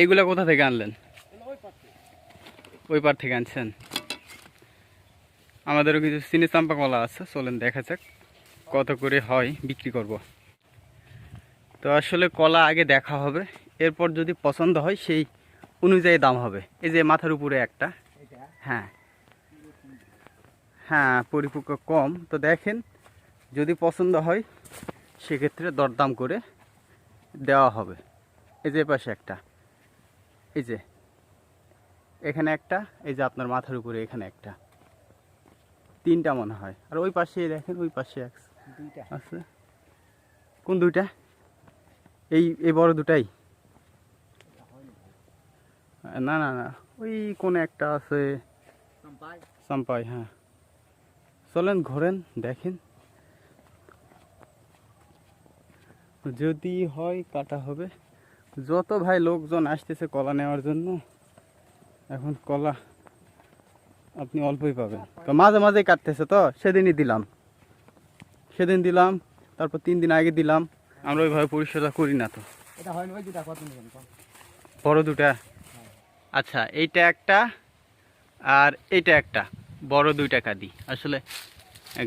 এইগুলা কোথা থেকে আনলেন? ওই পার থেকে আনছেন। আমাদেরও কিছু চিনি চাম্পা কলা আছে, চলেন দেখা যাক কত করে হয়, বিক্রি করব। তো আসলে কলা আগে দেখা হবে, এরপর যদি পছন্দ হয় সেই অনুযায়ী দাম হবে। এই যে মাথার উপরে একটা, হ্যাঁ হ্যাঁ পরিপক্ক কম, তো দেখেন যদি পছন্দ হয় সেক্ষেত্রে দরদাম করে দেওয়া হবে। এই যে পাশে একটা, এই যে এখানে একটা, এই যে আপনার মাথার উপরে এখানে একটা, তিনটা মনে হয়। আর ওই পাশে দেখেন, ওই পাশে দুইটা আছে। কোন দুইটা? এই এই বড় দুটাই? না না না, ওই কোন একটা আছে, চাম্পাই। হ্যাঁ চলেন ঘোরেন দেখেন, যদি হয় কাটা হবে। যত ভাই লোকজন আসতেছে কলা নেওয়ার জন্য, এখন কলা আপনি অল্পই পাবেন। তো মাঝে মাঝে কাটতেছে, তো সেদিনই দিলাম, সেদিন দিলাম, তারপর 3 দিন আগে দিলাম। আমরা ওইভাবে পরিচর্যা করি না। তো এটা হয় না, ওই দুটা কত নেবেন? বড় দুটা? আচ্ছা, এইটা একটা আর এইটা একটা, বড় 2 টাকা দিই। আসলে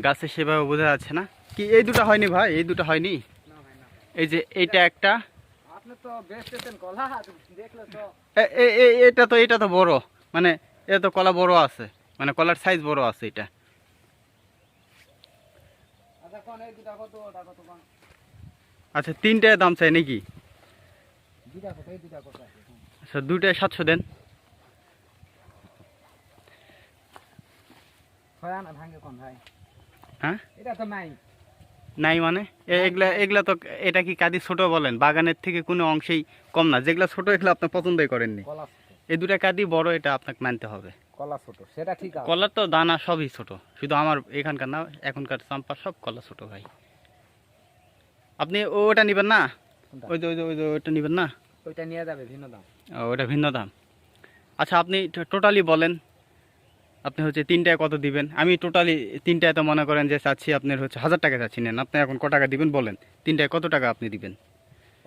গাছে সেভাবে বোঝা যাচ্ছে না। কি এই দুটো হয়নি ভাই? এই দুটো হয়নি? এই যে এইটা একটা, আপনি তো বেচতেছেন কলা, দেখলে তো। এটা তো বড়, মানে এটা তো কলা বড় আছে, মানে কলার সাইজ বড় আছে এটা। আচ্ছা কোন এই দুটা কত, ওটা কত কোন? আচ্ছা 3টায় দাম চাই নাকি? দুটা কত, এই দুটা কত আছে? আচ্ছা 2টায় 700 দেন। হয় না ভাঙে কোন ভাই? হ্যাঁ এটা তো নাই। নাই মানে? এগুলা তো, এটা কি কাদি ছোট বলেন? বাগানের থেকে কোনো অংশেই কম না। যেগুলা ছোট এগুলো আপনি পছন্দই করেননি। কলা ছোট, এই 2টা কাদি বড়, এটা আপনাকে মানতে হবে। কলা ছোট সেটা ঠিক আছে। কলার তো দানা সবই ছোট, শুধু আমার এখানকার না, এখনকার চাম্পা সব কলা ছোট ভাই। আপনি ওটা নেবেন না? ওই যে ওইটা নেবেন না? ওইটা নিয়ে যাবে ভিন্ন দাম। ওটা ভিন্ন দাম। আচ্ছা আপনি টোটালি বলেন, আপনি হচ্ছে 3টায় কত দিবেন? আমি টোটালি 3টায় তো মনে করেন যে চাচ্ছি আপনার হচ্ছে 1000 টাকা চাচ্ছি, নেন আপনি এখন কত টাকা দিবেন বলেন? 3টায় কত টাকা আপনি দিবেন?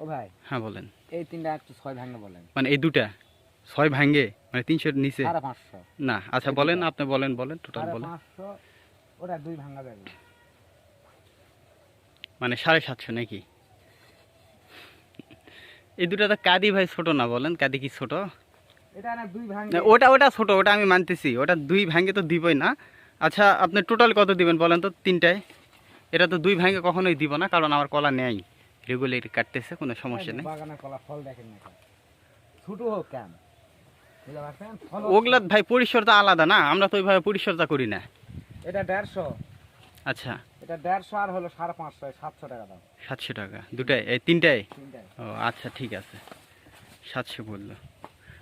ও ভাই হ্যাঁ বলেন। এই তিনটা একটু 6 ভাঙে বলেন। মানে এই 2টা 6 ভাঙ্গে, মানে 300-এর নিচে 550। না? আচ্ছা বলেন, আপনি বলেন টোটাল বলেন। 550, ওটা 2 ভাঙা যাবে। মানে 750 নাকি? এই 2টা তো কাদি ভাই ছোট না, বলেন কাদি কি ছোট? এটা না 2 ভাঙে। ওটা ছোট, ওটা আমি মানতেছি, ওটা 2 ভাঙ্গে তো দিবই না। আচ্ছা আপনি টোটাল কত দিবেন বলেন তো 3টায়? এটা তো 2 ভাঙ্গে কখনোই দিব না, কারণ আমার কলা নেই, রেগুলার কাটতেছে, কোনো সমস্যা নেই। বাগানের কলা ফল দেখেন না, ছোট হোক কেন, বুঝতে পারছেন? ওগুলা ভাই পরিচর্যা আলাদা না, আমরা তো ওইভাবে পরিচর্যা করি না। এটা 150। আচ্ছা এটা 150 আর হলো 550, 700 টাকা দাম। 700 টাকা 2টায়, এই 3টায়? তিনটায়। ও আচ্ছা ঠিক আছে, 700 বললো,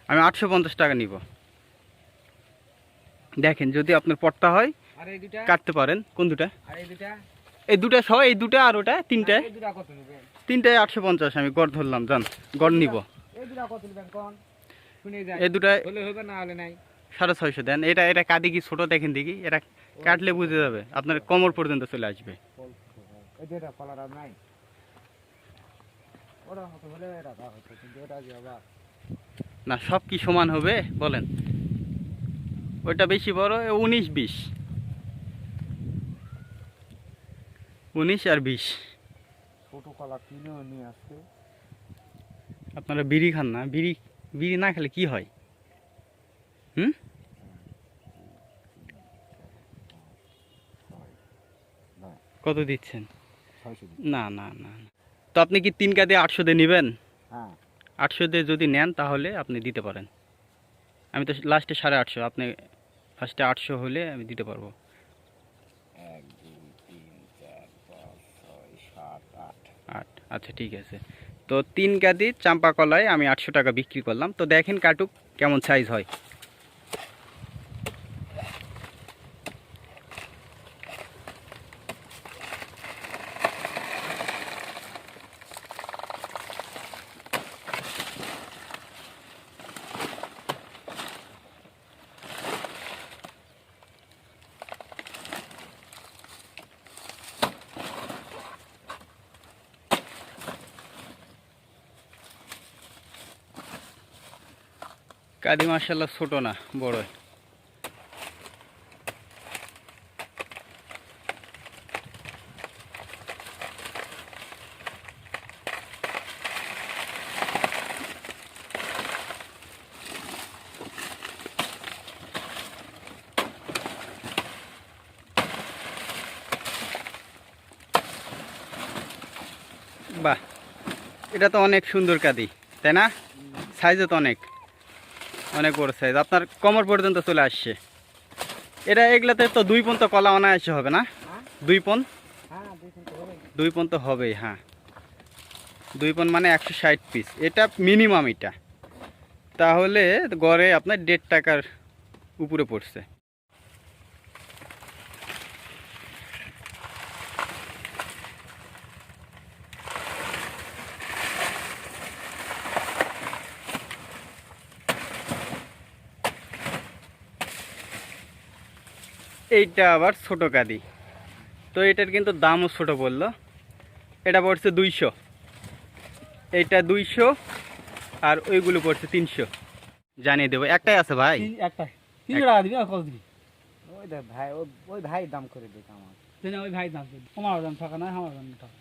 আমি 850 টাকা নিব। দেখেন যদি আপনার পট্টা হয় আর এই দুটা কাটতে পারেন। কোন দুটা? আর এই দুটা, এই 2টা সহ, এই 2টা আর ওটা 3টায়? এই দুটা কত নেবেন? 3টায় 850, আমি গড় ধরলাম, জান গড় নিব। এই দুটা কত নেবেন কোন? শুনে যায়। এই 2টায় হলে হবে না হলে নাই। 650 দেন। এটা কাদি কি ছোট দেখেন দেখি, এটা কাটলে বুঝে যাবে, আপনার কোমর পর্যন্ত চলে আসবে। এই দুটা কলার আর নাই। ওটা হতে হলে এটা দাও হতো, কিন্তু এটা যে আবার না সব কি সমান হবে বলেন? ওইটা বেশি বড়, 19-20, 19 আর 20। ছোট কলা কিনে নিয়ে আসছে। আপনারা বিড়ি খান না? বিড়ি বিড়ি না খেলে কি হয়? হুম, কত দিচ্ছেন? 600। না না না না। তো আপনি কি 3 কাদে 800 দিয়ে নেবেন? হ্যাঁ 800 দিয়ে যদি নেন তাহলে আপনি দিতে পারেন। আমি তো লাস্টে 850, আপনি ফার্স্টে 800 হলে আমি দিতে পারবো। 1 2 3 4 5 6 7 8। 8, আচ্ছা ঠিক আছে। তো 3 কাদি চাম্পা কলায় আমি 800 টাকা বিক্রি করলাম। তো দেখেন কাটুক কেমন সাইজ হয়। কাদি মাশাআল্লাহ ছোট না, বড়। বাহ, এটা তো অনেক সুন্দর কাদি, তাই না? সাইজও তো অনেক অনেক বড় সাইজ, আপনার কোমর পর্যন্ত চলে আসছে। এটা এগুলাতে তো 2 পন তো কলা অনায়াসে হবে না? 2 পন? হ্যাঁ 2 পন তো হবে। 2 পন তো হবেই, হ্যাঁ। 2 পন মানে 160 পিস, এটা মিনিমাম। এটা তাহলে গড়ে আপনার 1.5 টাকার উপরে পড়ছে। এইটা আবার ছোট কাদি, তো এটার কিন্তু দামও ছোট বললো। এটা পড়ছে 200, এইটা 200, আর ওইগুলো পড়ছে 300। জানিয়ে দেবো, একটাই আছে ভাই। একটা 300 টাকা দিবি আর কত দিবি? ওই দেখ ভাই, ওই ভাই দাম করে দিক আমার। তুই না ওই ভাই দাম দিবি, আমার দাম টাকা নাই, আমার দাম টাকা।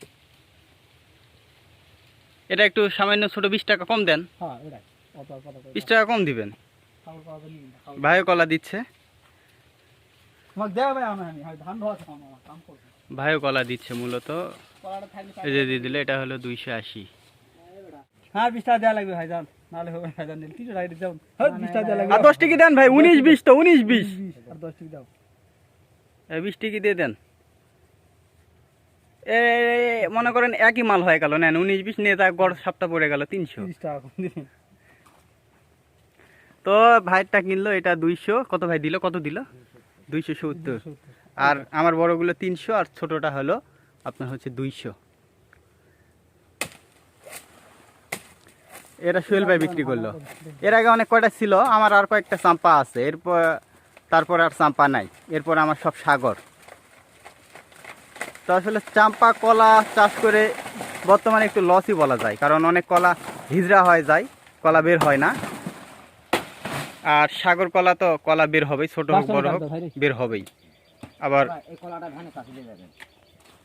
এটা একটু সামান্য ছোট, 20 টাকা কম দেন। হ্যাঁ এটাই, অত কত 20 টাকা কম দিবেন। কাপড় করা দিবি না, কাপড়। ভাইও কলা দিচ্ছে, তোমাকে দেওয়া ভাই আমি ধান ধোয়া খাওয়ানো আমার কাম করবো। ভাইও কলা দিচ্ছে মূলত। কলাটা থাকলে এই যে দিয়ে দিলে, এটা হলো 280। হ্যাঁ 20 টাকা দেওয়া লাগবে ভাই, যান নাহলে হবে ভাই, যান 300 টাকা দিতে যাও। হ্যাঁ 20 টাকা দেওয়া লাগবে। আর 10 টাকা দেন ভাই, 19-20 তো 19-20। আর 10 টাকা দাও। 20 টাকা দিয়ে দেন। এ মনে করেন একই মাল হয়ে গেল, নেন 19-20 নিয়ে, তা গড় সপ্তাহ পড়ে গেল 300। 30 টাকা কম দিবি। তো ভাইটা কিনলো এটা 200, কত ভাই দিল, কত দিল? 270। আর আমার বড়গুলো 300, আর ছোটটা হলো আপনার হচ্ছে 200। এরা সোহেল ভাই বিক্রি করলো। এর আগে অনেক কয়টা ছিল, আমার আর কয়েকটা চাম্পা আছে, এরপর তারপর আর চাম্পা নাই, এরপর আমার সব সাগর। তো আসলে চাম্পা কলা চাষ করে বর্তমানে একটু লসই বলা যায়, কারণ অনেক কলা হিজড়া হয়ে যায়, কলা বের হয় না। আর সাগর কলা তো কলা বের হবেই, ছোট হোক বড় হোক বের হবেই। আবার এই কলাটা ভ্যানে কাছে দিয়ে যাবেন।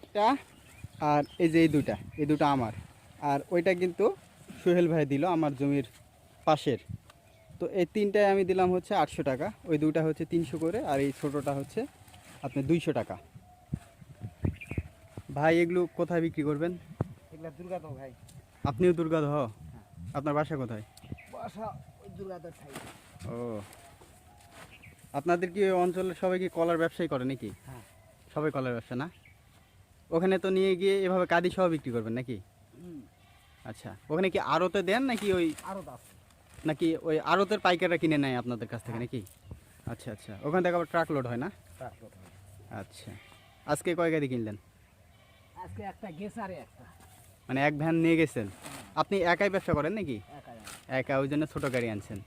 এটা আর এই যে এই দুটো আমার, আর ওইটা কিন্তু সোহেল ভাই দিল আমার জমির পাশের। তো এই তিনটায় আমি দিলাম হচ্ছে 800 টাকা, ওই দুটা হচ্ছে 300 করে, আর এই ছোটোটা হচ্ছে আপনার 200 টাকা। ভাই এগুলো কোথায় বিক্রি করবেন? এগুলা দুর্গাদহ ভাই। আপনিও দুর্গাদহ? আপনার বাসা কোথায়? বাসা ওই দুর্গাদহ সাইড। ও, আপনাদের কি ওই অঞ্চলের সবাই কি কলার ব্যবসাই করে নাকি? হ্যাঁ। সবাই কলার ব্যবসা না? ওখানে তো নিয়ে গিয়ে এভাবে কাদি সহ বিক্রি করবেন নাকি? আচ্ছা, ওখানে কি আড়তে দেন নাকি ওই, আরো দাস। নাকি ওই আড়তের পাইকাররা কিনে নেয় আপনাদের কাছ থেকে নাকি? আচ্ছা আচ্ছা, ওখান থেকে আবার ট্রাক লোড হয় না? আচ্ছা, আজকে কয় গাড়ি কিনলেন? আজকে একটা গেছে আর একটা। মানে এক ভ্যান নিয়ে গেছেন? আপনি একাই ব্যবসা করেন নাকি? একাই। একা, ওই জন্য ছোটো গাড়ি আনছেন।